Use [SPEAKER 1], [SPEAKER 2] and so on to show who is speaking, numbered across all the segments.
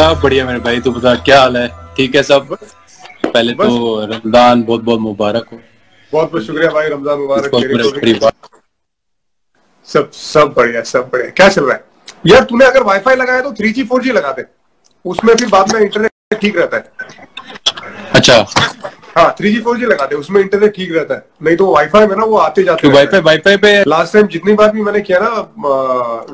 [SPEAKER 1] सब बढ़िया मेरे भाई, तू बता क्या हाल है? ठीक है सब? पहले तो रमजान बहुत बहुत मुबारक हो।
[SPEAKER 2] बहुत बहुत शुक्रिया भाई, रमजान मुबारक तेरे को भी।
[SPEAKER 1] इसको
[SPEAKER 2] सब बढ़िया, सब बढ़िया। क्या चल रहा है यार? तूने अगर वाईफाई लगाया तो 3G 4G लगा दे, उसमें फिर बाद में इंटरनेट ठीक रहता है।
[SPEAKER 1] अच्छा
[SPEAKER 2] हाँ, 3G 4G लगा दे, उसमें इंटरनेट ठीक रहता है। नहीं तो वाईफाई में ना वो आते जाते
[SPEAKER 1] तो वाईफाई पे
[SPEAKER 2] लास्ट टाइम जितनी बार भी मैंने किया ना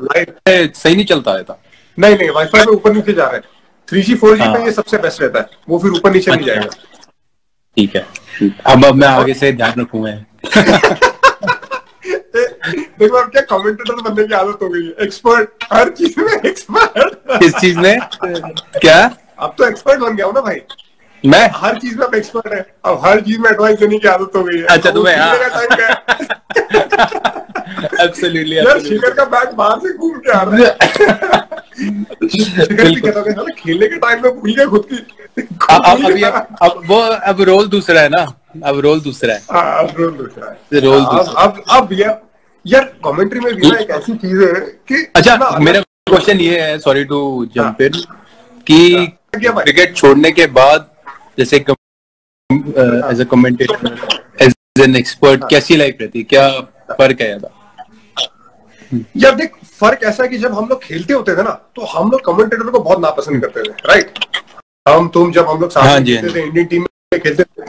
[SPEAKER 2] लाइव,
[SPEAKER 1] सही नहीं चलता रहता।
[SPEAKER 2] नहीं वाईफाई में ऊपर नीचे जा रहा है। 3G 4G पे ये सबसे बेस्ट रहता है, वो फिर ऊपर नीचे नहीं जाएगा।
[SPEAKER 1] ठीक है, अब मैं आगे से ध्यान रखूंगा।
[SPEAKER 2] देखो अब क्या कमेंटेटर बनने की आदत हो गई है, एक्सपर्ट, हर चीज में एक्सपर्ट।
[SPEAKER 1] किस चीज में? क्या?
[SPEAKER 2] अब तो एक्सपर्ट बन गया हूँ ना भाई,
[SPEAKER 1] मैं
[SPEAKER 2] हर चीज में अब एक्सपर्ट है। अब हर चीज में एडवाइस देने की आदत हो गई है।
[SPEAKER 1] अच्छा तुम्हें?
[SPEAKER 2] एब्सोल्युटली यार, शिखर का बैट बाहर से घूम के आ रहा है। शिखर भी कहता है खेलने के टाइम में भूल गया खुद की।
[SPEAKER 1] अब रोल दूसरा है ना, अब रोल दूसरा है।
[SPEAKER 2] अब रोल दूसरा है। अब यार कमेंट्री में भी ना एक ऐसी चीज है कि
[SPEAKER 1] अच्छा मेरा क्वेश्चन ये है, सॉरी टू जंप इन, कि क्रिकेट छोड़ने के बाद जैसे as a commentator, as an expert, कैसी लाइफ रहती है? क्या फर्क है यार?
[SPEAKER 2] यार देख, फर्क ऐसा है कि जब हम लोग खेलते होते थे ना तो हम लोग कमेंटेटर को बहुत नापसंद करते थे, राइट? जब हम लोग साथ खेलते थे, इंडियन टीम में खेलते थे,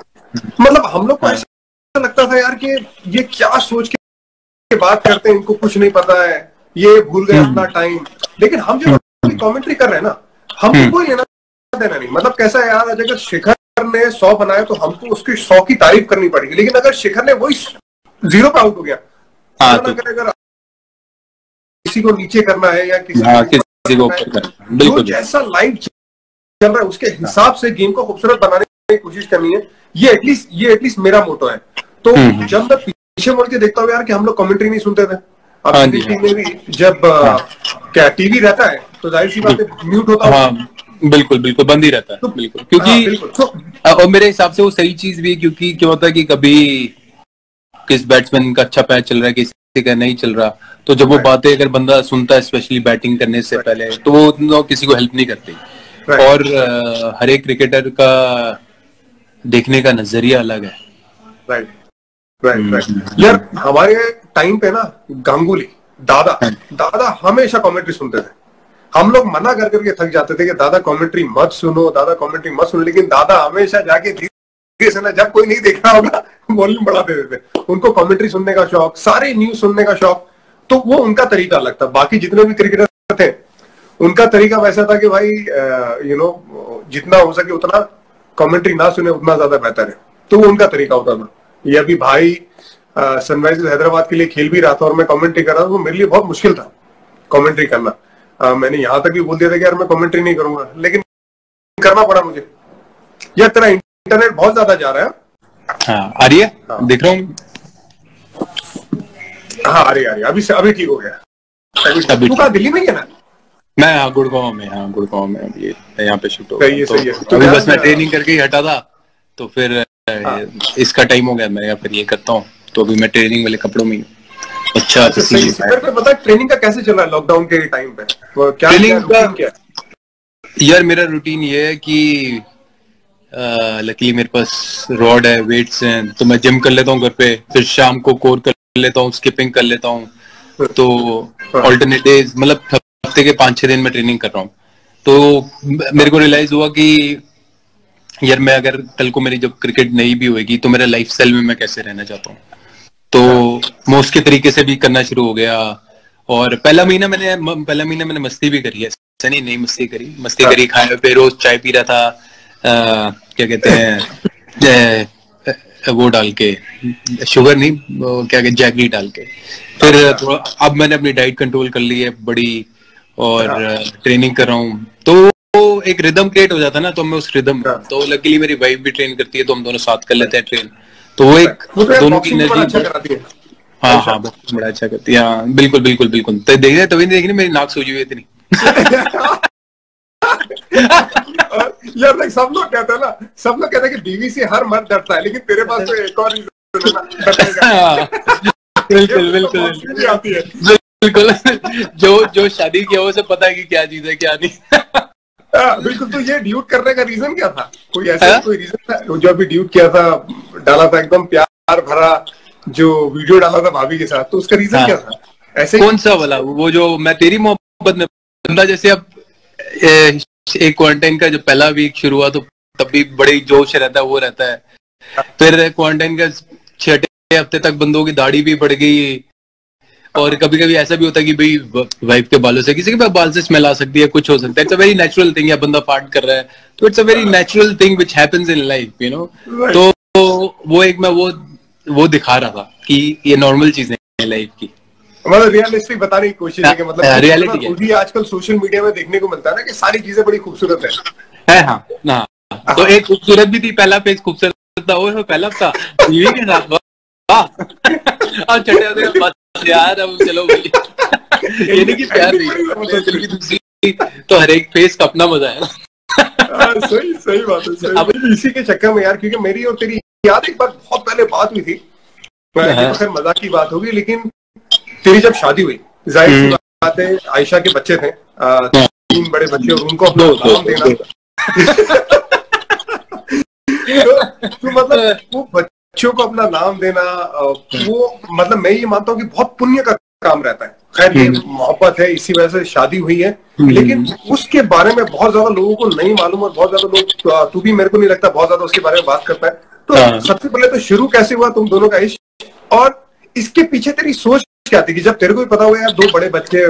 [SPEAKER 2] मतलब हम लोग को ऐसा लगता था यार कि ये क्या सोच के बात करते हैं, इनको कुछ नहीं पता है, ये भूल गए अपना टाइम। लेकिन हम जब कमेंट्री कर रहे हैं ना, हमको कोई लेना देना नहीं। मतलब कैसा है यार, अगर शिखर ने 100 बनाया तो हमको उसकी 100 की तारीफ करनी पड़ेगी। लेकिन अगर शिखर ने वही 0 पे आउट हो गया, अगर किसी को नीचे करना है या किसी को बिल्कुल जैसा लाइव चल रहा है उसके हिसाब से गेम को खूबसूरत बनाने की कोशिश करनी है। ये एटलीस्ट मेरा मोटो है। तो जब मैं पीछे मुड़ के देखता हूँ यार कि हम लोग कमेंट्री नहीं सुनते थे। अब टीम में भी जब क्या टीवी रहता है तो जाहिर सी बात है म्यूट होता है।
[SPEAKER 1] बिल्कुल बंद ही रहता है। बिल्कुल, क्योंकि और मेरे हिसाब से वो सही चीज भी है, क्योंकि क्या होता है कि कभी किस बैट्समैन का अच्छा पैच चल रहा है, किसी का नहीं चल रहा, तो जब वो बातें अगर बंदा सुनता है स्पेशली बैटिंग करने से पहले, तो वो किसी को हेल्प नहीं करती। और हर एक क्रिकेटर का देखने का नजरिया अलग है।
[SPEAKER 2] राइट यार, हमारे टाइम पे ना गांगुली दादा हमेशा कमेंट्री सुनते थे। हम लोग मना कर करके थक जाते थे कि दादा कमेंट्री मत सुनो, लेकिन दादा हमेशा जाके धीरे से ना, जब कोई नहीं देख रहा होगा वॉल्यूम बढ़ा देते थे। उनको कमेंट्री सुनने का शौक, सारे न्यूज सुनने का शौक, तो वो उनका तरीका अलग था। बाकी जितने भी क्रिकेटर थे उनका तरीका वैसा था कि भाई जितना हो सके उतना कमेंट्री ना सुने उतना ज्यादा बेहतर है। तो वो उनका तरीका होता था। ये अभी भाई सनराइजर्स हैदराबाद के लिए खेल भी रहा था और मैं कमेंट्री कर रहा था, तो मेरे लिए बहुत मुश्किल था कमेंट्री करना। मैंने यहां तक भी बोल दिया था कि यार मैं कमेंट्री नहीं करूंगा, लेकिन करना पड़ा मुझे। यार तेरा इंटरनेट बहुत ज्यादा जा रहा है।
[SPEAKER 1] हाँ, आ रही है? हाँ। देख रहा हूँ।
[SPEAKER 2] हाँ आ रही अभी ठीक हो गया। तू कहाँ, दिल्ली में ही है ना?
[SPEAKER 1] मैं गुड़गांव में अभी यहाँ पे शूट हो गया।
[SPEAKER 2] सही है।
[SPEAKER 1] तो अभी बस मैं ट्रेनिंग करके ही हटा था, तो फिर इसका टाइम हो गया, मैं फिर ये करता हूँ। तो अभी मैं ट्रेनिंग वाले कपड़ों में। अच्छा
[SPEAKER 2] सही। पता ट्रेनिंग का कैसे चल रहा है लॉकडाउन के टाइम पे? क्या ट्रेनिंग क्या?
[SPEAKER 1] यार मेरा रूटीन ये है कि लकीली मेरे पास रॉड है, वेट्स हैं, तो मैं जिम कर लेता हूँ घर पे, फिर शाम को कोर कर लेता हूँ, स्किपिंग कर लेता हूँ। तो ऑल्टरनेट डेज, मतलब हफ्ते के 5-6 दिन में ट्रेनिंग कर रहा हूँ। तो मेरे को रियलाइज हुआ कि यार मैं अगर कल को मेरी जब क्रिकेट नहीं भी होगी तो मेरा लाइफ स्टाइल में मैं कैसे रहना चाहता हूँ। तो मैं उसके तरीके से भी करना शुरू हो गया। और पहला महीना मैंने मस्ती भी करी है, ऐसा नहीं मस्ती करी, खाए पे रोज चाय पी रहा था, क्या कहते हैं वो डाल के, शुगर नहीं, क्या कहते, जैगरी डाल के। फिर थोड़ा अब मैंने अपनी डाइट कंट्रोल कर ली है बड़ी, और ट्रेनिंग कर रहा हूँ। तो एक रिदम क्रिएट हो जाता है ना, तो मैं उस रिदम, तो लकीली मेरी वाइफ भी ट्रेन करती है, तो हम दोनों साथ कर लेते हैं ट्रेन। तो वो एक दोनों की एनर्जी अच्छा कराती है। हाँ बड़ा अच्छा करती है। हाँ बिल्कुल। तो देख रहे तभी देखनी मेरी नाक सूजी हुई इतनी।
[SPEAKER 2] यार देख, सब लोग कहते हैं कि बीवी से हर मर्द डरता है, लेकिन तेरे पास तो एक और
[SPEAKER 1] बिल्कुल जो शादी किया वो से पता है कि क्या चीज है क्या नहीं।
[SPEAKER 2] बिल्कुल। तो ये ड्यूट करने का रीजन क्या था? कोई ऐसा कोई रीजन था जो अभी ड्यूट किया था, डाला था एकदम प्यार भरा जो वीडियो डाला था भाभी के साथ, तो उसका रीजन क्या था? ऐसे
[SPEAKER 1] कौन सा वाला? वो जो मैं तेरी मोहब्बत में, बंदा जैसे अब एक क्वारंटाइन का जो पहला वीक शुरू हुआ तो तब भी बड़े जोश रहता है, वो रहता है। फिर क्वारंटाइन का 6 हफ्ते तक बंदों की दाढ़ी भी बढ़ गई, और कभी कभी ऐसा भी होता है कि भाई वाइफ के बालों से किसी के बाल से स्मेल आ सकती है, कुछ हो सकता है। It's a very natural thing, या बंदा फार्ट कर रहा है, तो it's a very natural thing which happens in life, you know. तो वो एक मैं वो दिखा रहा था कि ये नॉर्मल चीजें हैं लाइफ की,
[SPEAKER 2] मतलब रियलिस्टिक बताने की कोशिश है कि मतलब
[SPEAKER 1] रियलिटी
[SPEAKER 2] है। आजकल सोशल मीडिया में देखने को मिलता है ना कि सारी चीजें बड़ी खूबसूरत
[SPEAKER 1] है। हाँ, तो एक खूबसूरत भी थी, पहला पेज खूबसूरत था, वो पहला था बीवी के साथ, और छठे यार अब चलो भाई ये नहीं कि प्यार नहीं, दूसरी तो हर एक फेस का अपना मजा है ना।
[SPEAKER 2] सही बात है। अब इसी के चक्कर में यार, क्योंकि मेरी और तेरी याद एक बार बहुत पहले बात हुई थी, तो खैर मजाक की बात होगी, लेकिन तेरी जब शादी हुई, जाहिर सी बात है आयशा के बच्चे थे, 3 बड़े बच्चे, और उनको अपना नाम देना तो मतलब वो बच्चों को अपना नाम देना, वो मतलब मैं ये मानता हूँ कि बहुत पुण्य का काम रहता है। खैर ये मोहब्बत है, इसी वजह से शादी हुई है, लेकिन उसके बारे में बहुत ज्यादा लोगों को नहीं मालूम, और बहुत ज्यादा लोग, तू भी मेरे को नहीं लगता बहुत ज्यादा उसके बारे में बात करता है। तो सबसे पहले तो शुरू कैसे हुआ तुम दोनों का इश्क, और इसके पीछे तेरी सोच क्या थी कि जब तेरे को भी पता हुआ यार 2 बड़े बच्चे,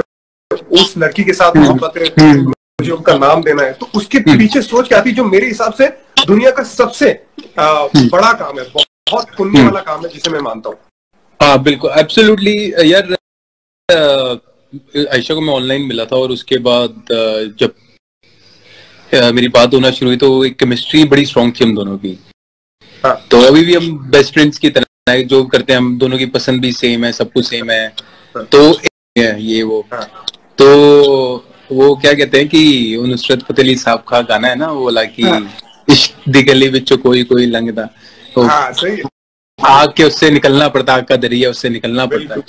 [SPEAKER 2] उस लड़की के साथ मोहब्बत है, मुझे उनका नाम देना है, तो उसके पीछे सोच क्या थी, जो मेरे हिसाब से दुनिया का सबसे बड़ा काम है, बहुत पुण्य वाला काम है, जिसे मैं मानता हूँ।
[SPEAKER 1] हाँ बिल्कुल, एब्सोल्युटली यार। आयशा को मैं ऑनलाइन मिला था, और उसके बाद जब मेरी बात होना शुरू हुई तो एक केमिस्ट्री बड़ी स्ट्रांग थी हम दोनों की। तो अभी भी हम बेस्ट फ्रेंड्स की तरह जो करते हैं, हम दोनों की पसंद भी सेम है, सब कुछ सेम है, तो ये वो तो वो क्या कहते हैं कि नुसरत फतेह अली साहब का गाना है ना, वो वाला कि इश्क दी गली विच कोई कोई लंघदा, तो आग के उससे निकलना पड़ता, आग का दरिया उससे निकलना पड़ता है।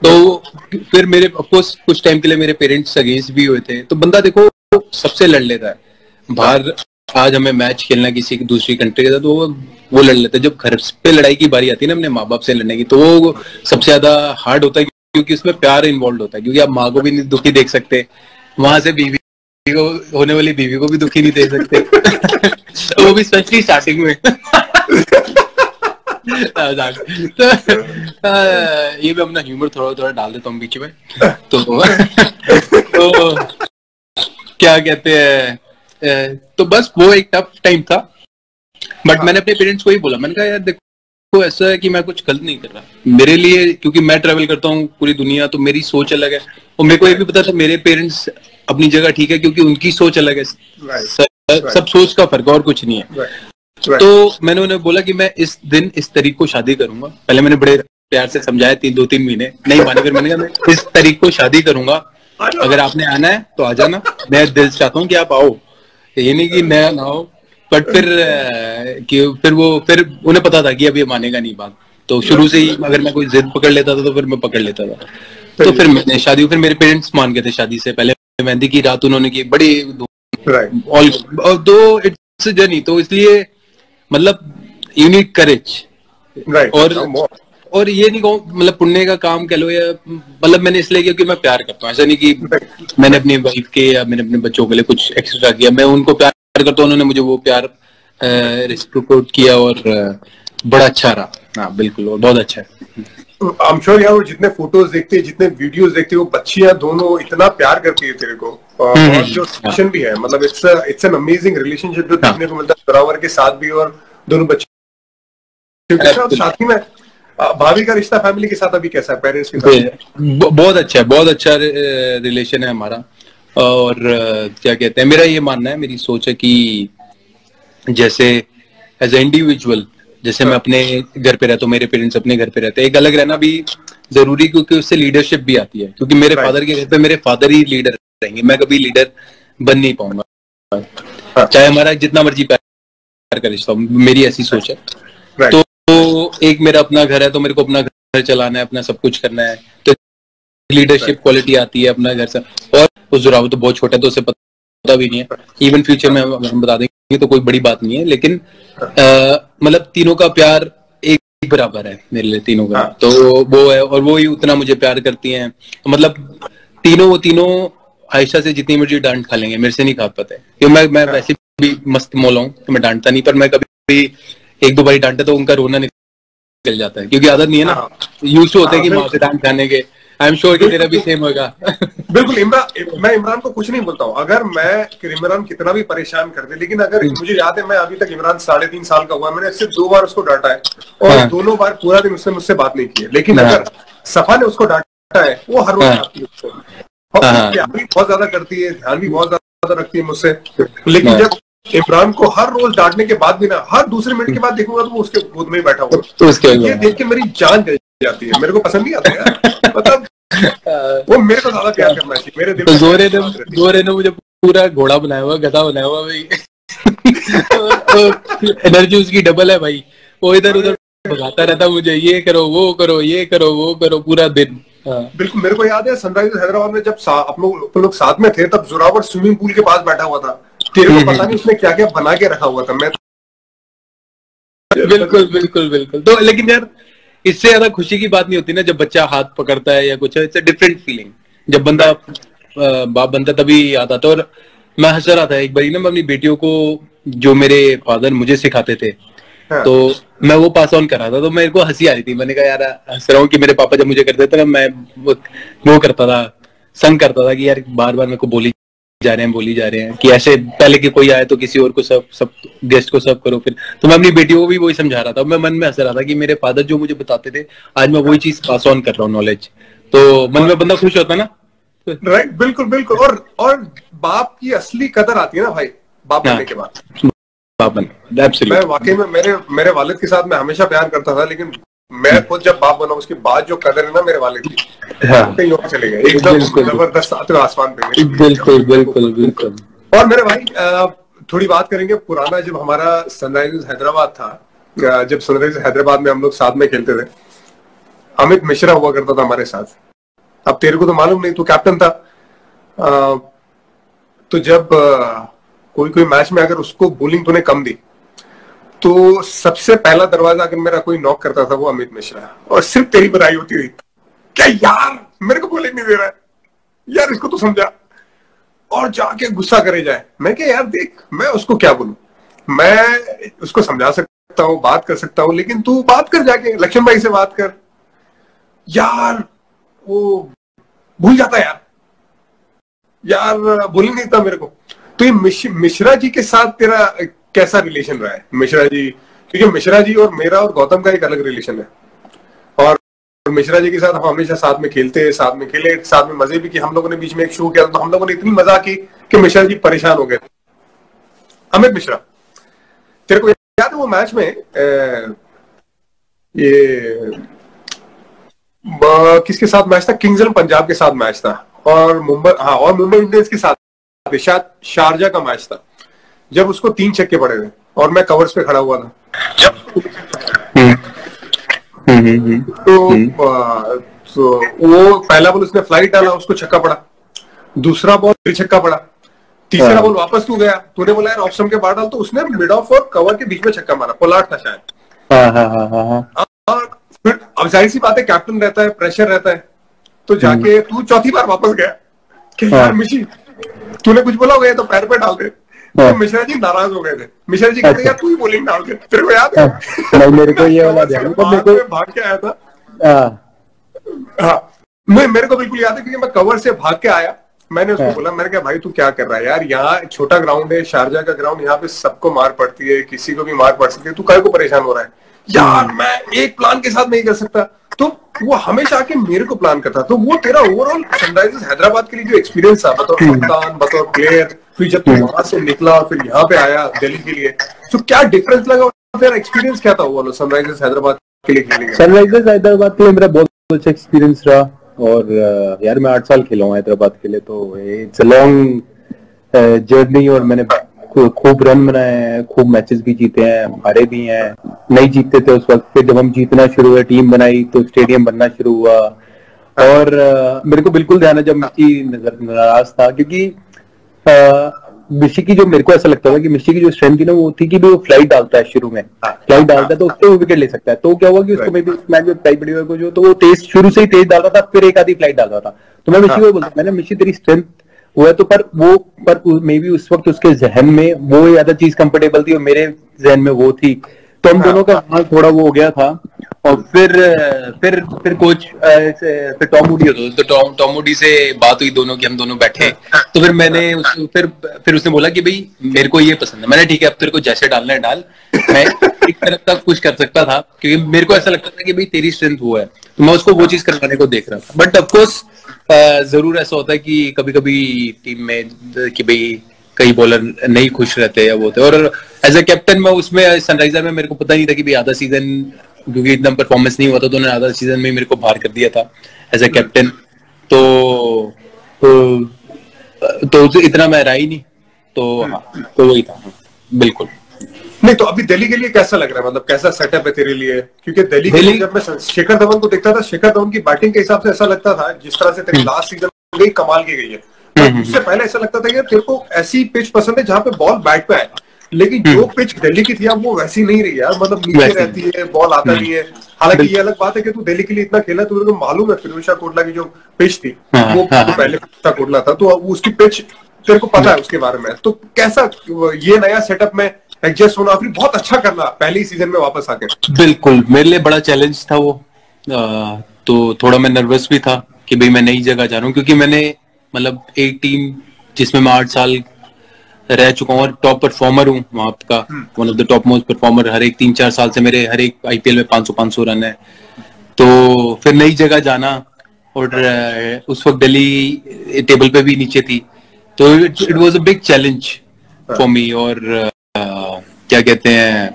[SPEAKER 1] तो फिर मेरे ऑफकोर्स कुछ टाइम के लिए मेरे पेरेंट्स अगेंस्ट भी हुए थे, तो बंदा देखो सबसे लड़ लेता है बाहर। आज हमें मैच खेलना किसी दूसरी कंट्री के साथ, तो वो लड़ लेते हैं। जब घर पे लड़ाई की बारी आती है ना अपने माँ बाप से लड़ने की, तो वो सबसे ज्यादा हार्ड होता है, क्योंकि उसमें प्यार इन्वॉल्व होता है, क्योंकि आप माँ को भी नहीं दुखी देख सकते, वहां से बीवी को, होने वाली बीवी को भी दुखी नहीं दे सकते वो भी स्पेशली स्टार्टिंग में तो ये भी अपना ह्यूमर थोड़ा डाल देता हूँ बीच में। तो क्या कहते हैं, तो बस वो एक टफ टाइम था, बट मैंने अपने पेरेंट्स को ही बोला, मैंने कहा यार देखो ऐसा है कि मैं कुछ गलत नहीं कर रहा मेरे लिए, क्योंकि मैं ट्रैवल करता हूँ पूरी दुनिया, तो मेरी सोच अलग है, और मेरे को ये भी पता था मेरे पेरेंट्स अपनी जगह ठीक है, क्योंकि उनकी सोच अलग है, सब सोच का फर्क और कुछ नहीं है। तो मैंने उन्हें बोला कि मैं इस दिन इस तारीख को शादी करूंगा। पहले मैंने बड़े प्यार से समझाया, 2-3 महीने नहीं माने, फिर मैंने कहा मैं इस तारीख को शादी करूंगा, अगर आपने आना है तो आ जाना, मैं दिल से चाहता हूँ कि आप आओ, ये नहीं कि मैं ना आओ। बट फिर उन्हें पता था कि अब ये मानेगा नहीं बात, तो शुरू से ही अगर मैं कोई जिद पकड़ लेता था तो फिर मैं पकड़ लेता था। तो फिर मैंने शादी, फिर मेरे पेरेंट्स मान गए थे शादी से पहले। मेहंदी की रात उन्होंने की बड़ी, दो इट्स जर्नी, तो इसलिए मतलब यू नीड करेज। और ये नहीं कहूँ मतलब पुण्य का काम कह लो, या मतलब मैंने इसलिए किया क्योंकि मैं प्यार करता हूँ, ऐसा नहीं कि मैंने अपनी वाइफ के या मैंने अपने बच्चों के लिए कुछ एक्स्ट्रा किया, मैं उनको प्यार करता हूँ, उन्होंने मुझे वो प्यार रिसिप्रोकेट किया, और बड़ा अच्छा रहा। हाँ बिल्कुल, और बहुत अच्छा है।
[SPEAKER 2] आई एम श्योर यार, जितने फोटोज देखते हैं, जितने वीडियोस देखते हैं, वो बच्चियां दोनों इतना प्यार करती है तेरे को, और जो रिलेशन भी है, मतलब इट्स एन अमेजिंग रिलेशनशिप जो देखने को मिलता है जोरावर के साथ भी, और दोनों बच्चे के साथ। साथ ही में भाभी का रिश्ता फैमिली के साथ अभी कैसा है, पेरेंट्स के साथ?
[SPEAKER 1] बहुत अच्छा है, बहुत अच्छा रिलेशन है हमारा। और क्या कहते हैं, मेरा ये मानना है, मेरी सोच है कि जैसे एज ए इंडिविजुअल, जैसे मैं अपने घर पे रहता हूँ, मेरे पेरेंट्स अपने घर पे रहते हैं, एक अलग रहना भी जरूरी, क्योंकि उससे लीडरशिप भी आती है, क्योंकि मेरे फादर के घर पे मेरे फादर ही लीडर रहेंगे, मैं कभी लीडर बन नहीं पाऊंगा, चाहे हमारा जितना मर्जी प्यार का रिश्ता हो, मेरी ऐसी सोच है। तो एक मेरा अपना घर है, तो मेरे को अपना घर चलाना है, अपना सब कुछ करना है, तो लीडरशिप क्वालिटी आती है अपना घर से। और उस जोरावर तो बहुत छोटा है, तो उसे पता होता भी नहीं है, इवन फ्यूचर में हम बता देंगे तो कोई बड़ी बात नहीं है, लेकिन मतलब तीनों का प्यार एक बराबर है मेरे लिए, तीनों का। तो वो है, और वो ही उतना मुझे प्यार करती हैं, मतलब तीनों आयशा से जितनी मर्जी डांट खा लेंगे, मेरे से नहीं खा पाते, क्योंकि मैं वैसे भी मस्त मौला हूँ, तो मैं डांटता नहीं, पर मैं कभी एक दो बारी डांटा तो उनका रोना निकल जाता है, क्योंकि आदत नहीं है ना, यूज होते हैं कि माँ से डांट खाने के। आई एम श्योर कि तेरा भी सेम होगा।
[SPEAKER 2] बिल्कुल मैं इमरान को कुछ नहीं बोलता हूँ, अगर मैं इमरान कितना भी परेशान कर दे, लेकिन अगर मुझे याद है, मैं अभी तक इमरान 3.5 साल का हुआ, मैंने सिर्फ 2 बार उसको डांटा है, और दोनों बार पूरा दिन उसने मुझसे बात नहीं की है। लेकिन अगर सफा ने उसको डांटा है, वो हर रोज डांटती है उसको, और प्यार भी बहुत ज्यादा करती है, ध्यान भी बहुत ज्यादा रखती है मुझसे। लेकिन जब इमरान को हर रोज डांटने के बाद भी ना, हर दूसरे मिनट के बाद देखूंगा तो वो उसके गोद में ही बैठा हुआ, तो ये देख के मेरी जान जल जाती है, मेरे को पसंद नहीं आता यार, मतलब वो मेरे को ज्यादा प्यार करना चाहिए मेरे दिल में।
[SPEAKER 1] जोरे ने मुझे पूरा घोड़ा बनाया हुआ, गधा बनाया हुआ भाई। एनर्जी उसकी डबल है भाई, वो इधर उधर भगाता रहता मुझे, ये करो वो करो, ये करो वो करो, पूरा दिन।
[SPEAKER 2] बिल्कुल, मेरे को याद है सनराइजर्स हैदराबाद में जब हम लोग साथ में थे, तब जोरावर स्विमिंग पूल के पास बैठा हुआ था, तेरे को पता नहीं उसने क्या क्या बना के रखा हुआ था। मैं
[SPEAKER 1] बिल्कुल। तो लेकिन यार इससे ज्यादा खुशी की बात नहीं होती ना, जब बच्चा हाथ पकड़ता है या कुछ, इट्स अ डिफरेंट फीलिंग। जब बंदा बाप बनता तभी याद आता। और मैं हंस रहा था एक बारी ना, मैं अपनी बेटियों को, जो मेरे फादर मुझे सिखाते थे, तो मैं वो पास ऑन कर रहा था, तो मेरे को हंसी आ रही थी। मैंने कहा यार हंस रहा हूँ कि मेरे पापा जब मुझे करते थे ना, मैं वो करता था, संग करता था कि यार बार बार मेरे को बोली जा रहे हैं कि ऐसे पहले कि कोई आए तो किसी और को सब गेस्ट को सर्व करो। फिर तो मैं अपनी बेटियों को भी वही समझा रहा था, मैं मन में हंस रहा था कि मेरे फादर जो मुझे बताते थे, आज मैं वही चीज पास ऑन कर रहा हूँ, नॉलेज। तो मन में बंदा खुश होता ना।
[SPEAKER 2] राइट, बिल्कुल। और बाप की असली कदर आती है ना भाई, बाप बनने के बाद। मैं वाकई में मेरे वालिद के साथ मैं हमेशा प्यार करता था, लेकिन मैं खुद जब बाप बना उसके बाद जो कदर है ना मेरे वालिद की, कहीं और चले गए, एकदम जबरदस्त आसमान पे।
[SPEAKER 1] बिल्कुल।
[SPEAKER 2] और मेरे भाई थोड़ी बात करेंगे पुराना, जब हमारा सनराइजर्स हैदराबाद था, जब सनराइजर्स हैदराबाद में हम लोग साथ में खेलते थे, अमित मिश्रा हुआ करता था हमारे साथ। अब तेरे को तो मालूम नहीं, तू कैप्टन था, तो जब कोई मैच में अगर उसको बॉलिंग तूने कम दी, तो सबसे पहला दरवाजा अगर मेरा कोई नॉक करता था वो अमित मिश्रा, और सिर्फ तेरी बुराई होती थी, क्या यार मेरे को बॉलिंग नहीं दे रहा है यार, इसको तो समझा, और जाके गुस्सा करे जाए। मैं क्या यार देख, मैं उसको क्या बोलूं, मैं उसको समझा सकता हूँ, बात कर सकता हूँ, लेकिन तू बात कर, जाके लक्ष्मण भाई से बात कर यार, वो भूल जाता यार बोलिंग नहीं था मेरे को। तो ये मिश्रा जी के साथ तेरा कैसा रिलेशन रहा है? मिश्रा जी, क्योंकि मिश्रा जी और मेरा और गौतम का एक अलग रिलेशन है, और मिश्रा जी के साथ हम हमेशा साथ में खेलते, साथ में खेले, साथ में मजे भी किए। हम लोगों ने बीच में एक शो किया तो हम लोगों ने इतनी मजा की कि मिश्रा जी परेशान हो गए। अमित मिश्रा, तेरे को याद है वो मैच में ये किसके साथ मैच था? किंग्स इलेवन पंजाब के साथ मैच था, और मुंबई इंडियंस के साथ शारजा का मैच था, जब उसको 3 छक्के पड़े थे और मैं कवर्स पे खड़ा हुआ था। तो वो पहला बॉल उसने फ्लाइट डाला, उसको छक्का पड़ा, दूसरा बॉल फिर छक्का पड़ा, तीसरा बॉल वापस तू गया, तूने बोला यार ऑफ स्टंप के बाहर डाल, तो उसने मिड ऑफ और कवर के बीच में छक्का मारा, पोलार्ड था शायद। और फिर अब जाहिर सी बात है, कैप्टन रहता है, प्रेशर रहता है, तो जाके तू चौथी बार वापस गया कि यार मिशी तूने कुछ बोला होगा तो पैर पे डाल दे। तो मिश्रा जी नाराज हो गए थे। मिश्रा जी कहते यार तू ही बॉलिंग डाल दे, तेरे को याद है?
[SPEAKER 1] मेरे को ये वाला ध्यान
[SPEAKER 2] भाग के आया था। हाँ, मेरे को बिल्कुल याद है, क्योंकि मैं कवर से भाग के आया, मैंने उसको बोला, मैंने कहा भाई तू क्या कर रहा है यार, यहाँ छोटा ग्राउंड है, शारजा का ग्राउंड, यहाँ पे सबको मार पड़ती है, किसी को भी मार पड़ सकती है, तू काहे को परेशान हो रहा है यार, मैं एक प्लान के साथ नहीं कर सकता। तो वो हमेशा आके मेरे को प्लान करता। तो वो तेरा ओवरऑल सनराइजर्स हैदराबाद के लिए जो एक्सपीरियंस था, बतौर कप्तान, बतौर प्लेयर, फिर जब तू वहां से निकला और फिर यहाँ पे आया दिल्ली के लिए, तो क्या डिफरेंस लगा, तेरा एक्सपीरियंस क्या था वो सनराइजर्स हैदराबाद के लिए खेलने का?
[SPEAKER 1] सनराइजर्स हैदराबाद के लिए मेरा बहुत अच्छा एक्सपीरियंस रहा, और यार मैं 8 साल खेला हूँ हैदराबाद के लिए, तो इट्स अ लॉन्ग जर्नी, और मैंने खूब रन बनाए हैं, खूब मैचेस भी जीते हैं, हारे भी हैं, नहीं जीतते थे उस वक्त, फिर जब हम जीतना शुरू हुआ, टीम बनाई तो स्टेडियम बनना शुरू हुआ। और मेरे को बिल्कुल ध्यान है जब मिकी नाराज था, क्योंकि मिशी की जो मेरे को ऐसा लगता था कि मिशी की जो स्ट्रेंथ थी ना वो थी कि वो फ्लाइट डालता है शुरू में, फ्लाइट डालता है तो उससे वो विकेट ले सकता है। तो क्या हुआ कि उसको मे बी उस मैच में फ्लाइट बड़ी को जो तो वो तेज शुरू से ही तेज डालता था, फिर एक आधी फ्लाइट डालता था। तो मैं मिशी को बोलता मैंने मिशी तेरी स्ट्रेंथ वो है तो पर मे बी उस वक्त उसके जहन में वो ज्यादा चीज कंफर्टेबल थी और मेरे जहन में वो थी, तो हम दोनों का थोड़ा वो हो गया था। और फिर कोच फिर टॉम मूडी होता तो टॉम मूडी से बात हुई दोनों की, हम दोनों बैठे तो फिर मैंने फिर उसने बोला कि भाई मेरे को ये पसंद है। मैंने ठीक है अब तेरे को जैसे डालना है डाल, मैं एक तरफ तक कुछ कर सकता था क्योंकि मेरे को ऐसा लगता था कि भाई तेरी स्ट्रेंथ वो है, तो मैं उसको वो चीज करवाने को देख रहा था। बट ऑफकोर्स जरूर ऐसा होता है कि कभी कभी टीम में कि भाई कई बॉलर नहीं खुश रहते या वो होते, और एज ए कैप्टन मैं उसमें सनराइजर में मेरे को पता नहीं था कि भाई आधा सीजन क्योंकि इतना परफॉर्मेंस नहीं हुआ था तो उन्होंने आधा सीजन में मेरे को बाहर कर दिया था एज ए कैप्टन। तो इतना मैं रहा ही नहीं, तो वही था। बिल्कुल
[SPEAKER 2] नहीं तो अभी दिल्ली के लिए कैसा लग रहा है, मतलब कैसा सेटअप है तेरे लिए? क्योंकि दिल्ली के लिए जब मैं शिखर धवन को देखता था, शिखर धवन की बैटिंग के हिसाब से ऐसा लगता था जिस तरह से तेरी लास्ट सीजन गई कमाल की गई है, उससे पहले ऐसा लगता था कि तेरे को ऐसी पिच पसंद है जहां पे बॉल बैट पे आए, लेकिन जो पिच दिल्ली की थी अब वो वैसी नहीं रही यार, मतलब नीचे रहती है, बॉल आता नहीं है। हालांकि ये अलग बात है कि तू दिल्ली के लिए इतना खेला, तुझे मालूम है फिरोज शाह कोटला की जो पिच थी वो पहले फिरोज शाह कोटला था, तो उसकी पिच तेरे को पता है उसके बारे में। तो कैसा ये नया सेटअप में एडजस्ट होना, फिर बहुत अच्छा करना पहले ही सीजन में वापस आके?
[SPEAKER 1] बिल्कुल मेरे लिए बड़ा चैलेंज था वो, तो थोड़ा मैं नर्वस भी था कि भाई मैं नई जगह जा रहा हूँ, क्योंकि मैंने मतलब एक टीम जिसमें मैं 8 साल रह चुका हूँ और टॉप परफॉर्मर हूँ वहां का, one of the top most performer. हर एक 3-4 साल से मेरे हर एक आईपीएल में 500 रन है, तो फिर नई जगह जाना, और उस वक्त दिल्ली टेबल पे भी नीचे थी, तो it was a big challenge for me. और क्या कहते हैं,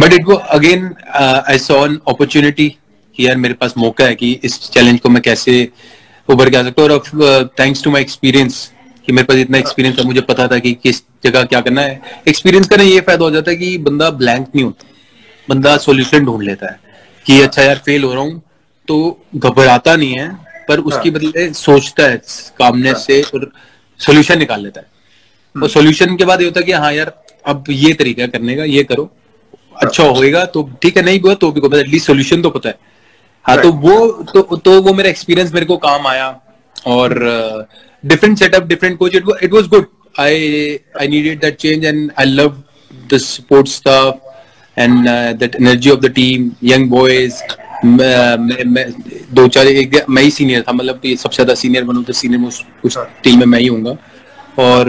[SPEAKER 1] but it was again I saw an opportunity कि यार मेरे पास मौका है कि इस चैलेंज को मैं कैसे उभर के आ सकता हूँ। और थैंक्स टू माय एक्सपीरियंस कि मेरे पास इतना एक्सपीरियंस था, मुझे पता था कि किस जगह क्या करना है। एक्सपीरियंस का ना ये फायदा हो जाता है कि बंदा ब्लैंक नहीं होता, बंदा सॉल्यूशन ढूंढ लेता है कि अच्छा यार फेल हो रहा हूँ, तो घबराता नहीं है, पर उसकी बदले सोचता है कामनेस से और सॉल्यूशन निकाल लेता है। और सॉल्यूशन के बाद ये होता है कि हाँ यार अब ये तरीका करने का, ये करो, अच्छा होएगा तो ठीक है, नहीं हुआ तो भी एटलीस्ट सॉल्यूशन तो पता है। हाँ तो वो मेरा एक्सपीरियंस मेरे को काम आया, और different setup, different coach. It was good. I needed that change, and I loved the support staff and that energy of the team, young boys. दो चार एक मैं ही सीनियर था, मतलब कि सबसे ज्यादा सीनियर बनूं तो सीनियर उस टीम में मैं ही हूँगा। और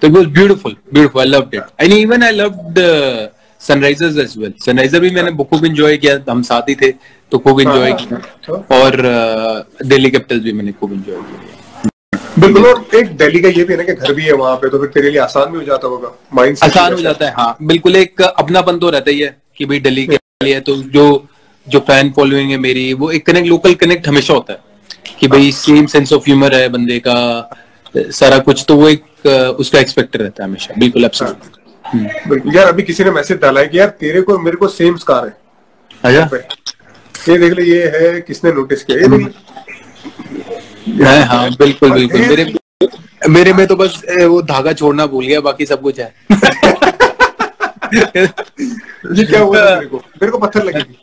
[SPEAKER 1] तो it was beautiful. I loved it. And even I loved Sunrisers as well. Sunriser भी मैंने खूब एंजॉय किया, हम साथ ही थे तो खूब एंजॉय किया, और दिल्ली कैपिटल्स भी मैंने खूब एंजॉय किया।
[SPEAKER 2] बिल्कुल। और एक दिल्ली का ये भी है ना कि घर भी है वहां पे, तो फिर तेरे लिए आसान भी हो जाता होगा, माइंड
[SPEAKER 1] आसान हो जाता है। हाँ बिल्कुल, एक अपनापन तो रहता ही है कि भाई दिल्ली के लिए, तो जो फैन फॉलोइंग है मेरी, वो एक लोकल कनेक्ट हमेशा होता है कि भाई सेम सेंस ऑफ ह्यूमर है बंदे का, सारा कुछ, तो वो एक उसका एक्सपेक्ट रहता है हमेशा। बिल्कुल
[SPEAKER 2] एब्सोल्युटली। यार अभी किसी ने मैसेज डाला है कि यार तेरे को मेरे को सेम स्कार है। अच्छा ये देख ले, ये है किसने नोटिस किया, ये देख ले।
[SPEAKER 1] हाँ बिल्कुल। मेरे में तो बस वो धागा छोड़ना भूल गया, बाकी सब कुछ है।
[SPEAKER 2] ये क्या हुआ मेरे को पत्थर लगी थी।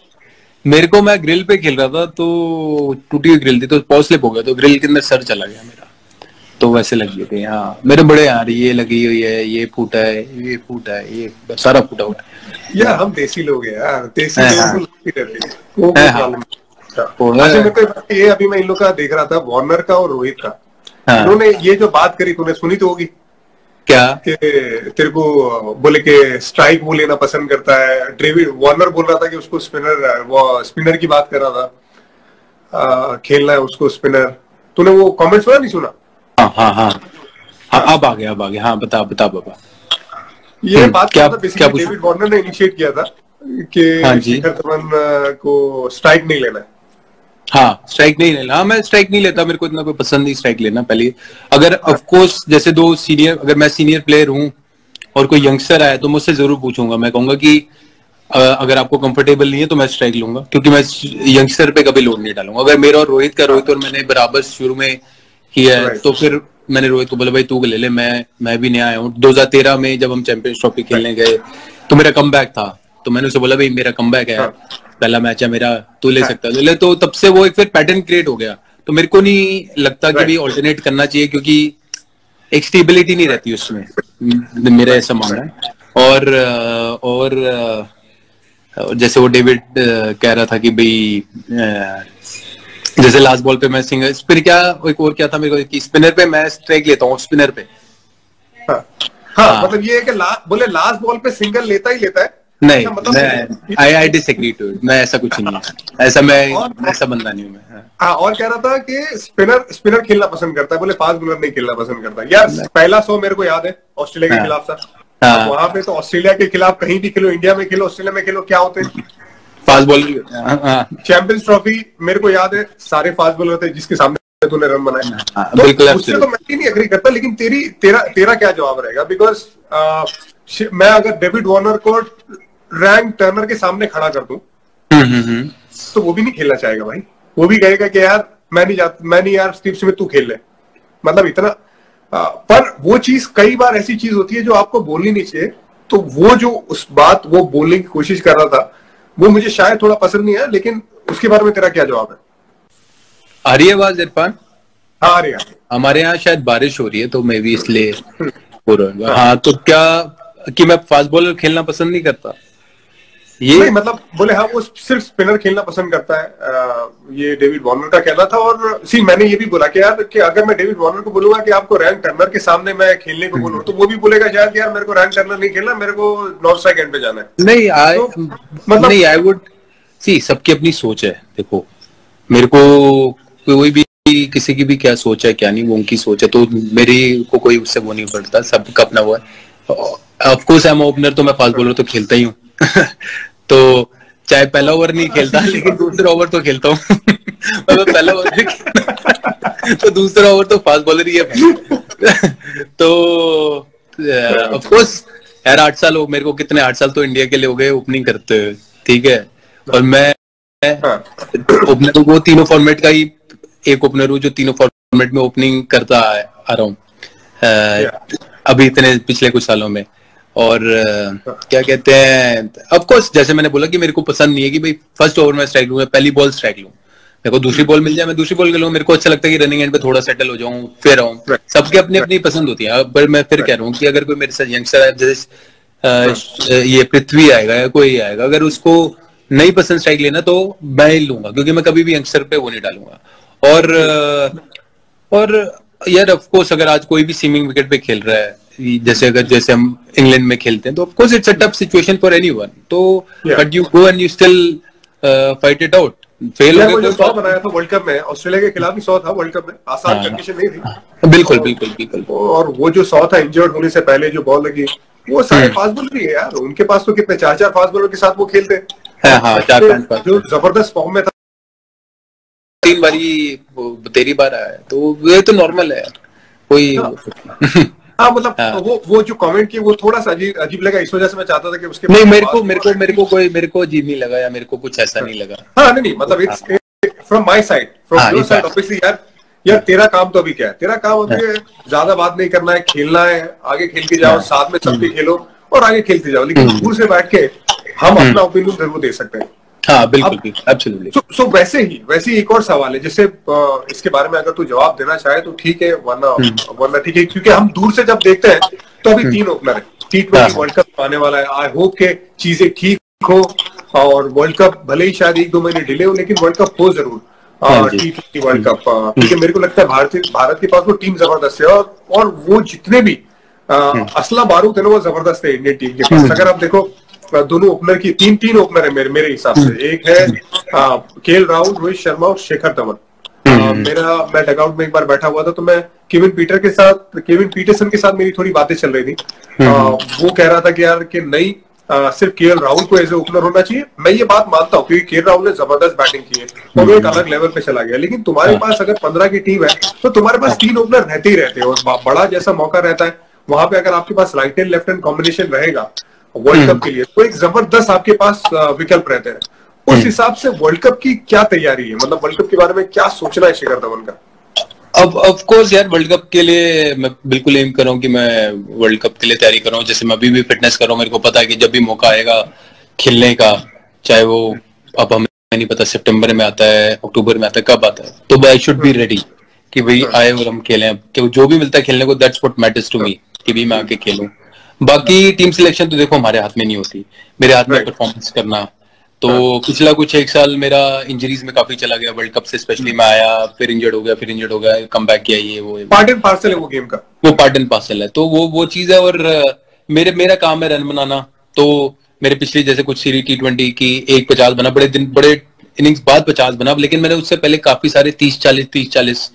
[SPEAKER 1] मेरे को, मैं ग्रिल पे खेल रहा था तो टूटी हुई ग्रिल थी, तो पॉज स्लिप हो गया, तो ग्रिल के अंदर सर चला गया मेरा, तो वैसे लगी थी। हाँ मेरे बड़े यार, ये लगी हुई है, ये फूटा है, ये फूटा है, ये सारा फूटा हुआ है।
[SPEAKER 2] यार हम देसी लोग हैं यार, देसी लोगों को लगती रहती है। ये अभी मैं इन लोग का देख रहा था, वार्नर का और रोहित का, उन्होंने ये जो बात करी तूने सुनी तो होगी
[SPEAKER 1] क्या,
[SPEAKER 2] कि तेरे को बोले कि स्ट्राइक वो लेना पसंद करता है। डेविड वार्नर बोल रहा था कि उसको स्पिनर की बात कर रहा था, खेलना है उसको स्पिनर। तूने वो कमेंट सुना नहीं सुना?
[SPEAKER 1] हाँ अब आ गया। हाँ बता बाबा।
[SPEAKER 2] ये बात क्या डेविड वार्नर ने इनिशिएट किया था कि शिखर धवन को स्ट्राइक नहीं लेना है।
[SPEAKER 1] हाँ स्ट्राइक नहीं लेना। हाँ मैं स्ट्राइक नहीं लेता, मेरे को इतना कोई पसंद नहीं स्ट्राइक लेना। पहले अगर ऑफ कोर्स जैसे दो सीनियर, अगर मैं सीनियर प्लेयर हूँ और कोई यंगस्टर आया तो मुझसे जरूर पूछूंगा, मैं कहूंगा कि अगर आपको कंफर्टेबल नहीं है तो मैं स्ट्राइक लूंगा, क्योंकि मैं यंगस्टर पे कभी लोड नहीं डालूंगा। अगर मेरा और रोहित और मैंने बराबर शुरू में किया है तो फिर मैंने रोहित को बोला भाई तू ले ले, मैं भी नहीं आया हूँ। 2013 में जब हम चैंपियंस ट्रॉफी खेलने गए तो मेरा कमबैक था, तो मैंने उसे बोला भाई मेरा कमबैक है, पहला मैच है मेरा, तू ले सकता है ले ले। तो तब से वो एक फिर पैटर्न क्रिएट हो गया। तो मेरे को नहीं लगता कि भाई ऑल्टरनेट करना चाहिए, क्योंकि एक स्टेबिलिटी नहीं रहती उसमें, मेरा ऐसा मानना है। और जैसे वो डेविड कह रहा था कि भाई जैसे लास्ट बॉल पे मैं सिंगल स्पिन, क्या एक और क्या था मेरे को, स्पिनर पे मैं स्ट्राइक लेता हूँ स्पिनर पे।
[SPEAKER 2] हाँ, मतलब ये है कि बोले लास्ट बॉल पे सिंगल लेता ही लेता है।
[SPEAKER 1] नहीं, मतलब आई डिसएग्री टू इट, मैं ऐसा कुछ नहीं है, ऐसा मैं ऐसा बंदा नहीं हूँ मैं।
[SPEAKER 2] हाँ, और कह रहा था कि स्पिनर खेलना पसंद करता है, बोले फास्ट बॉलर नहीं खेलना पसंद करता। यार पहला 100 मेरे को याद है ऑस्ट्रेलिया के खिलाफ था। वहां पे तो ऑस्ट्रेलिया के खिलाफ कहीं भी खेलो, इंडिया में खेलो, ऑस्ट्रेलिया में खेलो, क्या होते हैं
[SPEAKER 1] फास्ट बॉल।
[SPEAKER 2] चैंपियंस ट्रॉफी मेरे को याद है, सारे फास्ट बॉलर थे जिसके सामने तूने रन बनाए।
[SPEAKER 1] तो
[SPEAKER 2] उससे तो मैं भी नहीं एग्री करता, लेकिन तेरा क्या जवाब रहेगा? बिकॉज मैं अगर डेविड वार्नर को रैंक टर्नर के सामने खड़ा कर दूं तो वो भी नहीं खेलना चाहेगा भाई। वो भी कहेगा कि यार मैं नहीं यार स्टीव स्मिथ तू खेल ले, मतलब इतना। पर वो चीज कई बार ऐसी चीज होती है जो आपको बोलनी नहीं चाहिए। तो वो जो उस बात वो बोलने की कोशिश कर रहा था वो मुझे शायद थोड़ा पसंद नहीं है, लेकिन उसके बारे में तेरा क्या जवाब है?
[SPEAKER 1] आ रही है आवाज इरफान?
[SPEAKER 2] हाँ, आ रही है।
[SPEAKER 1] हमारे यहाँ शायद बारिश हो रही है तो मैं भी इसलिए हो रहा। हाँ, तो क्या कि मैं फास्ट बॉलर खेलना पसंद नहीं करता ये
[SPEAKER 2] नहीं, मतलब बोले हाँ वो सिर्फ स्पिनर खेलना पसंद करता है, ये डेविड वार्नर का कहना था। और मैंने ये भी बोला कि यार कि अगर मैं डेविड वार्नर को बोलूंगा कि आपको रैंक टर्नर के सामने मैं खेलने को बोलूं तो वो भी बोलेगा शायद यार मेरे को रैंक टर्नर नहीं खेलना, मेरे को नॉन स्ट्राइक एंड पे जाना है।
[SPEAKER 1] नहीं, मतलब नहीं, आई वुड सी, सबकी अपनी सोच है। देखो मेरे को कोई भी किसी की भी क्या सोच है क्या नहीं, वो उनकी सोच है, तो मेरी को कोई उससे वो नहीं पड़ता, सबका अपना वो है। Of course I am opener, तो मैं फास्ट बॉलर तो खेलता ही हूँ तो चाहे पहला ओवर नहीं खेलता लेकिन दूसरा ओवर तो खेलता हूँ मतलब पहला ओवर तो दूसरा ओवर तो फास्ट बॉलर ही है तो ऑफ कोर्स यार 8 साल हो मेरे को, कितने 8 साल तो इंडिया के लिए हो गए ओपनिंग करते हुए, ठीक है। और मैं ओपनर वो तीनों फॉर्मेट का ही एक ओपनर हूँ जो तीनों फॉर्मेट में ओपनिंग करता आ रहा हूँ अभी इतने पिछले कुछ सालों में। और क्या कहते हैं, ऑफ कोर्स जैसे मैंने बोला कि मेरे को पसंद नहीं है कि भाई फर्स्ट ओवर में स्ट्राइक लूं, मैं पहली बॉल स्ट्राइक लूं, मेरे को दूसरी बॉल मिल जाए मैं दूसरी बॉल खेलूं। मेरे को अच्छा लगता है कि रनिंग एंड पे थोड़ा सेटल हो जाऊं फिर आऊं। सबके अपनी अपनी पसंद होती है। पर मैं फिर कह रहा हूँ कि अगर कोई मेरे साथ यंगस्टर है जैसे ये पृथ्वी आएगा या कोई आएगा, अगर उसको नहीं पसंद स्ट्राइक लेना तो मैं ही लूंगा, क्योंकि मैं कभी भी यंगस्टर पे वो नहीं डालूंगा। और यार ऑफ कोर्स अगर आज कोई भी सीमिंग विकेट पे खेल रहा है, जैसे हम इंग्लैंड में खेलते हैं, तो of course it's a tough situation for anyone, तो but you go and you still fight it out. Fail हो गए तो
[SPEAKER 2] 100 बनाया था वर्ल्ड कप में, ऑस्ट्रेलिया के खिलाफ भी 100 था वर्ल्ड कप में, आसान कंडीशन नहीं थी।
[SPEAKER 1] बिल्कुल।
[SPEAKER 2] और वो जो 100 था इंजर्ड होने से पहले जो बॉल लगी, वो सारे फास्ट बॉलर ही है यार, उनके पास तो कितने 4 फास्ट बॉलर के साथ वो खेलते हैं। जो जबरदस्त फॉर्म में था,
[SPEAKER 1] 3 बारी तेरी बार आया, तो ये तो नॉर्मल है कोई।
[SPEAKER 2] हाँ, मतलब वो जो कमेंट किए वो थोड़ा सा अजीब लगा, इस वजह से मैं चाहता था कि उसके
[SPEAKER 1] नहीं, मेरे को अजीब नहीं लगा या मेरे को कुछ ऐसा नहीं लगा।
[SPEAKER 2] हाँ, नहीं, मतलब it's from my side, from your side obviously. यार तेरा काम तो अभी क्या है, तेरा काम अभी ज्यादा बात नहीं करना है, खेलना है, आगे खेल के जाओ, साथ में सब भी खेलो और आगे खेलते जाओ, लेकिन दूर से बैठ के हम अपना ओपिनियन जरूर दे सकते हैं।
[SPEAKER 1] हाँ, बिल्कुल, एब्सोल्युटली।
[SPEAKER 2] सो वैसे ही एक और सवाल है, जिससे इसके बारे में अगर तू जवाब देना चाहे तो ठीक है, वरना ठीक है, क्योंकि हम दूर से जब देखते हैं तो अभी 3 ओपनर है, T20 वर्ल्ड कप आने वाला है। आई होप के चीजें ठीक हो और वर्ल्ड कप भले ही शायद 1-2 महीने डिले हो, लेकिन वर्ल्ड कप हो जरूर, T20 वर्ल्ड कप, क्योंकि मेरे को लगता है भारत के पास वो टीम जबरदस्त है और वो जितने भी असला बारूद है ना वो जबरदस्त है इंडियन टीम के पास। अगर आप देखो दोनों ओपनर की तीन ओपनर है मेरे हिसाब से, एक है केएल राहुल, रोहित शर्मा और शेखर धवन। मैं डगआउट में एक बार बैठा हुआ था तो मैं केविन पीटरसन के साथ मेरी थोड़ी बातें चल रही थी। वो कह रहा था कि यार कि नहीं, सिर्फ केएल राहुल को एज ए ओपनर होना चाहिए। मैं ये बात मानता हूँ क्योंकि केएल राहुल ने जबरदस्त बैटिंग की है और वो एक अलग लेवल पे चला गया, लेकिन तुम्हारे पास अगर 15 की टीम है तो तुम्हारे पास 3 ओपनर रहते ही रहते हैं और बड़ा जैसा मौका रहता है वहां पे। अगर आपके पास right hand left hand combination रहेगा वर्ल्ड कप के लिए तो एक जबरदस्त आपके पास विकल्प रहते हैं। उस हिसाब से वर्ल्ड कप की क्या तैयारी है, मतलब वर्ल्ड कप के बारे में क्या सोचना है शिखर धवन का?
[SPEAKER 1] अब ऑफ कोर्स यार वर्ल्ड कप के लिए मैं बिल्कुल एम कर रहा हूँ कि मैं वर्ल्ड कप के लिए तैयारी कर रहा हूँ। जैसे मैं अभी भी फिटनेस कर रहा हूँ, मेरे को पता है कि जब भी मौका आएगा खेलने का, चाहे वो अब हमें नहीं पता सितंबर में आता है, अक्टूबर में आता है, कब आता है, तो आई शुड बी रेडी कि भाई आए और हम खेलें। कि जो भी मिलता है खेलने को, that's what matters to me, कि भी मैं आके खेलूं। बाकी टीम सिलेक्शन तो देखो हमारे हाथ में नहीं होती, मेरे हाथ में परफॉर्मेंस करना। तो पिछला कुछ 1 साल मेरा इंजरीज में काफी चला गया, वर्ल्ड कप से स्पेशली मैं आया, फिर इंजर्ड हो गया, कम बैक किया, ये वो
[SPEAKER 2] पार्ट एंड पार्सल है वो गेम का,
[SPEAKER 1] वो पार्ट एंड पार्सल है। तो वो चीज है। और मेरा काम है रन बनाना। तो मेरे पिछली जैसे कुछ सीरीज T20 की 1-50 बना, बड़े इनिंग्स बाद 50 बना, लेकिन मैंने उससे पहले काफी सारे 30-40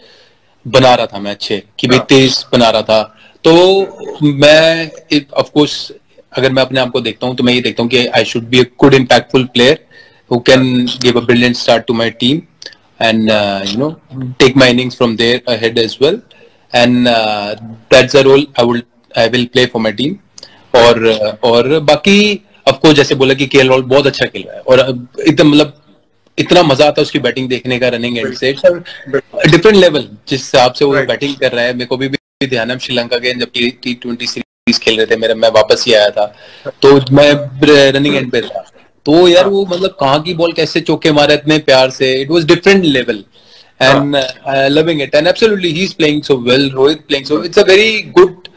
[SPEAKER 1] बना रहा था मैं अच्छे, कि भाई 23 बना रहा था। तो मैं ऑफ कोर्स अगर मैं अपने आप को देखता हूँ तो मैं ये देखता हूँ कि I should be a good impactful player who can give a brilliant start to my team and take my innings from there ahead as well, and that's the role I will play for my team. और बाकी of course जैसे बोला कि KL Rahul बहुत अच्छा खेल रहा है, और एकदम मतलब इतना मजा आता है उसकी बैटिंग देखने का, रनिंग एंड से डिफरेंट लेवल जिस हिसाब से वो बैटिंग कर रहा है। मेरे को भी ध्यान है श्रीलंका के जब T20 सीरीज खेल रहे थे, मैं वापस ही आया था, तो मैं रनिंग एंड पे था, तो यार वो मतलब कहाँ की बॉल कैसे चौके मारे इतने प्यार से, it was different level and loving it and absolutely he is playing so well, Rohit playing so, it's a very good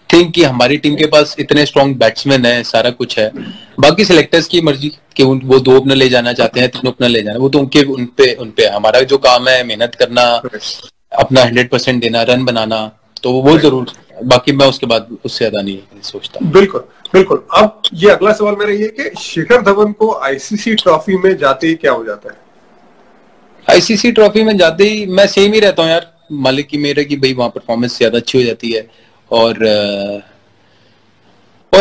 [SPEAKER 1] thing कि हमारी टीम के पास इतने स्ट्रॉन्ग बैट्समैन है, सारा कुछ है। बाकी सिलेक्टर्स की मर्जी कि वो 2 अपना ले जाना चाहते हैं, 3 अपना ले जाना, वो तो उनपे हमारा जो काम है मेहनत करना, अपना 100% देना, रन बनाना, तो वो जरूर। बाकी मैं उसके बाद उससे ज्यादा नहीं सोचता।
[SPEAKER 2] बिल्कुल बिल्कुल। अब ये अगला सवाल मेरा ये कि शिखर धवन को आईसीसी ट्रॉफी में जाते ही क्या हो जाता है?
[SPEAKER 1] आईसीसी ट्रॉफी में जाते ही मैं सेम ही रहता हूँ यार, मालिक की मेरे की भाई वहां परफॉर्मेंस ज्यादा अच्छी हो जाती है। और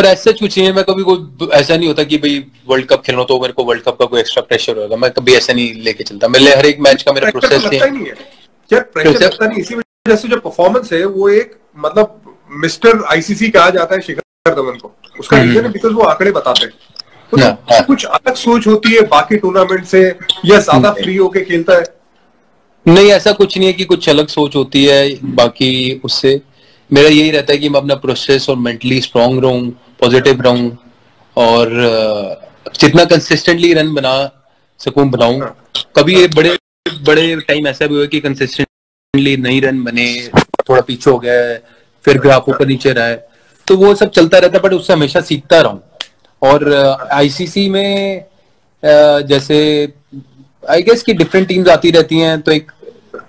[SPEAKER 1] ऐसा कुछ नहीं है, मैं कभी कोई ऐसा नहीं होता कि भाई वर्ल्ड कप खेलना तो मेरे को वर्ल्ड कप का कोई एक्स्ट्रा प्रेशर होगा, मैं कभी ऐसा नहीं लेके चलता। मेरे हर एक मैच का मेरा प्रोसेस नहीं है
[SPEAKER 2] यार, प्रेशर लगता नहीं। इसी वजह से जो परफॉर्मेंस है वो एक मतलब मिस्टर आईसीसी कहा जाता है शिखर धवन को। उसका रीजन है बिकॉज वो आंकड़े बताते हैं। तो कुछ अलग सोच होती है बाकी टूर्नामेंट से, या ज्यादा फ्री होके खेलता है?
[SPEAKER 1] नहीं, ऐसा कुछ नहीं है कि कुछ अलग सोच होती है बाकी उससे। मेरा यही रहता है कि मैं अपना प्रोसेस और मेंटली स्ट्रांग रहूं, पॉजिटिव रहूं, और जितना कंसिस्टेंटली रन बना सकूं बनाऊं। कभी ये बड़े टाइम ऐसा भी हुआ कि कंसिस्टेंटली नहीं रन बने, थोड़ा पीछे हो गया, फिर ग्राफ ऊपर नीचे रहा है, तो वो सब चलता रहता है, बट उससे हमेशा सीखता रहूं। और आईसीसी में जैसे आई गेस कि डिफरेंट टीम्स आती रहती हैं, तो एक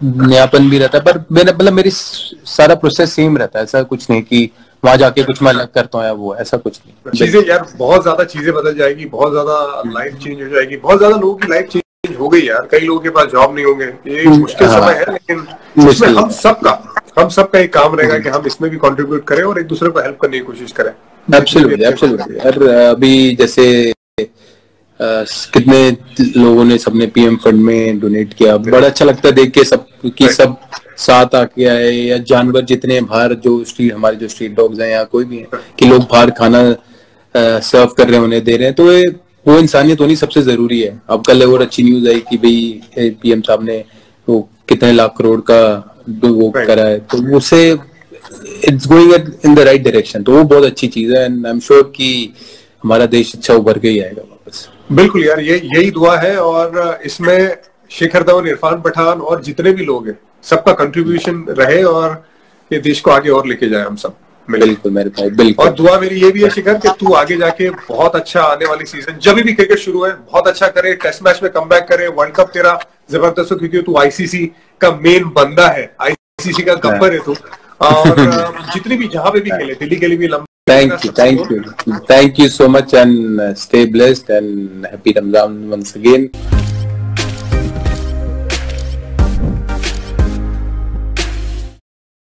[SPEAKER 1] नयापन भी रहता है, पर मेरी सारा प्रोसेस सेम रहता है। ऐसा कुछ नहीं कि वहां जाके कुछ मैं अलग करता हूँ या वो, ऐसा कुछ नहीं।
[SPEAKER 2] चीजें यार बहुत ज्यादा चीजें बदल जाएगी, बहुत ज्यादा लाइफ चेंज हो जाएगी, बहुत ज्यादा लोगों की लाइफ चेंज हो गई यार। कई लोगों के पास जॉब नहीं होंगे, ये मुश्किल समय है, लेकिन इसमें हम सबका एक काम रहेगा कि हम इसमें भी कंट्रीब्यूट करें और एक दूसरे को हेल्प करने की कोशिश करें।
[SPEAKER 1] एब्सोल्युटली यार, अभी जैसे कितने लोगों ने सबने पीएम फंड में डोनेट किया, बड़ा अच्छा लगता है देख के सब कि सब साथ आके आए। या जानवर जितने बाहर जो हमारे जो स्ट्रीट डॉग्स हैं या कोई भी है कि लोग बाहर खाना सर्व कर रहे हैं, उन्हें दे रहे हैं, तो वो इंसानियत होनी सबसे जरूरी है। अब कल और अच्छी न्यूज आई कि भाई पीएम साहब ने वो कितने लाख करोड़ का वो करा है, तो उससे it's going in the right direction, तो वो बहुत अच्छी चीज है। एंड आई एम श्योर कि हमारा देश अच्छा उभर के ही आएगा वापस।
[SPEAKER 2] बिल्कुल यार, यही दुआ है। और इसमें शिखर धवन, इरफान पठान और जितने भी लोग हैं, सबका कंट्रीब्यूशन रहे और ये देश को आगे और लेके जाए हम सब।
[SPEAKER 1] बिल्कुल मेरे भाई, बिल्कुल।
[SPEAKER 2] और दुआ मेरी ये भी है शिखर कि तू आगे जाके बहुत अच्छा आने वाली सीजन, जब भी क्रिकेट शुरू है, बहुत अच्छा करे, टेस्ट मैच में कमबैक करे, वर्ल्ड कप तेरा जबरदस्त हो, क्योंकि तू आईसीसी का मेन बंदा है, आईसीसी का गब्बर है तू। और जितनी भी जहां पे भी खेले, दिल्ली के लिए भी लंबा।
[SPEAKER 1] Thank you so much, and stay blessed and happy Ramadan once again.